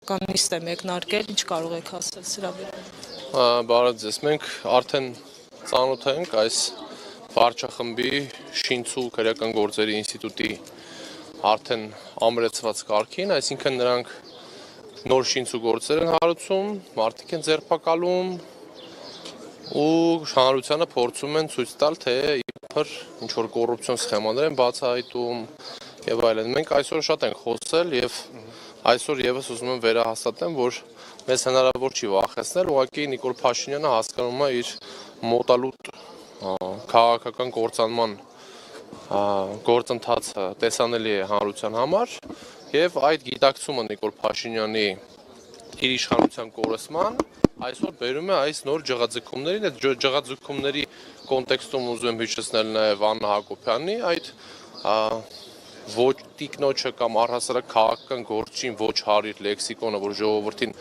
քաղաքական նիստ է մեկնարկել, ինչ կարող եք ասել սրա վերաբերյալ։ Բարև ձեզ, մենք արդեն ծանոթ ենք այս վարչախմբի շինցու քրեական գործերի ինստիտուտի արդեն ամրացված կարգին, այսինքն նրանք նոր շինցու գործեր են հարուցում, մարդիկ են ձերբակալում ու հանրությանը փորձում են ցույց տալ, թե իբր ինչ որ կոռուպցիոն սխեմաներ են բացահայտում եւ այլն։ Մենք այսօր շատ ենք խոսել եւ այսօր եւս ուզում եմ վերահաստատեմ, որ մեզ հնարավոր չի վախեցնել, ուղղակի Նիկոլ Փաշինյանը հասկանում է իր մոտալուտ քաղաքական կործանման գործընթացը տեսանելի է հանրության համար եւ այդ գիտակցումը Նիկոլ Փաշինյանի իր իշխանության կորսման այսօր բերում է այս նոր ջղաձգումներին, այդ ջղաձգումների կոնտեքստում ուզում եմ հիշեցնել նաեւ Աննա Հակոբյանի այդ ոչ տիկնոջը կամ առհասարակ քաղաքական գործին ոչ հարիր լեքսիկոնը, որ ժողովրդին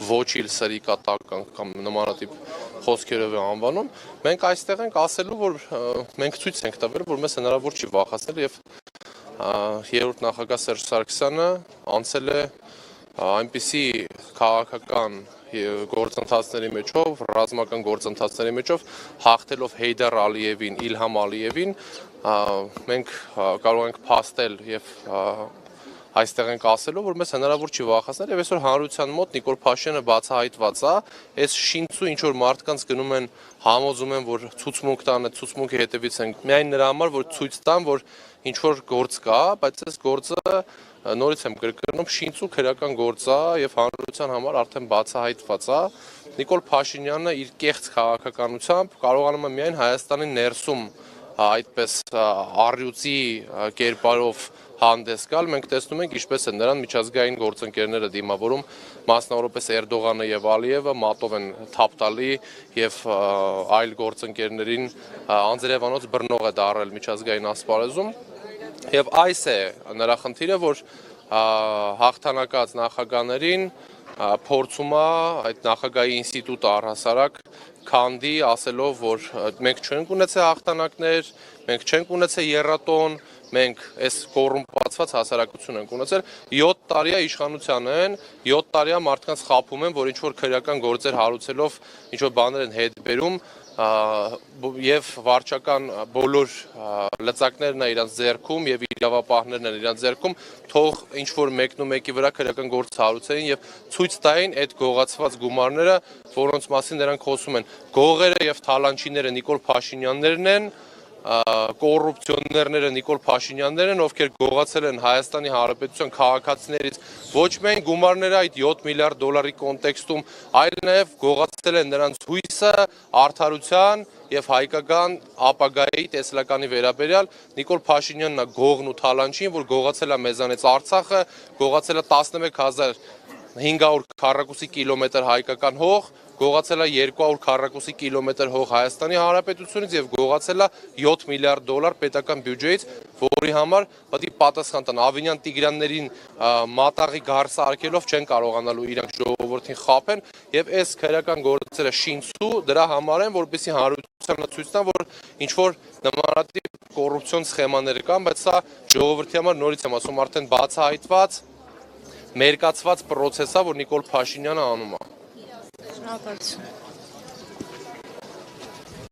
ոչ իլ սրիկատական կամ նմանատիպ խոսքերով է անվանում, մենք այստեղ ենք ասելու, որ մենք ցույց ենք տվել, որ մեզ հնարավոր չի վախեցնել եւ երրորդ նախագահ Սերժ Սարգսյանը անցել է այնպիսի քաղաքական գործընթացների մեջով, ռազմական գործընթացների մեջով հաղթելով Հեյդար Ալիևին, Իլհամ Ալիևին, մենք կարող ենք փաստել եւ այստեղ ենք ասելու, որ մեզ հնարավոր չի վախեցնել եւ այսօր հանրության մոտ Նիկոլ Փաշինյանը բացահայտված է, այս շինցու ինչ որ մարդկանց գնում են համոզում են, որ ցուցմունք տան, այդ ցուցմունքի հետևից են միայն նրա համար, որ ցույց տան, որ ինչ որ գործ կա, բայց այս գործը նորից եմ կրկնում, շինցու քրեական գործ է եւ հանրության համար արդեն բացահայտված է։ Նիկոլ Փաշինյանը իր կեղծ քաղաքականությամբ կարողանում է միայն Հայաստանի ներսում այդպես առյուծի կերպարով հանդես գալ, մենք տեսնում ենք ինչպես են նրան միջազգային գործընկերները դիմավորում, մասնավորապես Էրդողանը եւ Ալիևը մատով են թափ տալի եւ այլ գործընկերներին անձրևանոց բռնող է դարել միջազգային ասպարեզում եւ այս է նրա խնդիրը, որ հաղթանակած նախագահներին փորձում է այդ նախագահի ինստիտուտը առհասարակ քանդի ասելով, որ մենք չենք ունեցել հաղթանակներ, մենք չենք ունեցել եռատոն, մենք այս կոռումպացված հասարակություն ենք ունեցել, 7 տարի է իշխանության են, 7 տարի է մարդկանց խաբում են, որ ինչ որ քրեական գործեր հարուցելով ինչ որ բաներ են հետ բերում եւ վարչական բոլոր լծակներն է իրանց ձեռքում եւ իրավապահներն են իրանց ձեռքում, թող ինչ որ մեկն ու մեկի վրա քրեական գործ հարուցեին եւ ցույց տային այդ գողացված գումարները, որոնց մասին նրանք խոսում են։ Գողերը եւ թալանչիները Նիկոլ Փաշինյաններն են, կոռուպցիոներները Նիկոլ Փաշինյաններն են, ովքեր գողացել են Հայաստանի Հանրապետության քաղաքացիներից ոչ միայն գումարները այդ 7 միլիարդ դոլարի կոնտեքստում, այլ նաև գողացել են նրանց հույսը արդարության եւ հայկական ապագայի տեսլականի վերաբերյալ։ Նիկոլ Փաշինյանն է գողն ու թալանչին, որ գողացել է մեզանից Արցախը, գողացել է 11500 քառակուսի կիլոմետր հայկական հող, գողացել է 200 քառակուսի կիլոմետր հող Հայաստանի Հանրապետությունից եւ գողացել է 7 միլիարդ դոլար պետական բյուջեից, որի համար պետք է պատասխան տան։ Ավինյան Տիգրաններին մատաղի գարսը արկելով չեն կարողանալու իրանք ժողովրդին խաբեն եւ այս քրեական գործերը շինցու դրա համար են, որպեսզի հանրությանը ցույց տան, որ ինչ որ նմանատիպ կոռուպցիոն սխեմաներ կան, բայց սա ժողովրդի համար նորից եմ ասում արդեն բացահայտված մերկացված process-ա, որ Նիկոլ Փաշինյանը անում է։ Շնորհակալություն։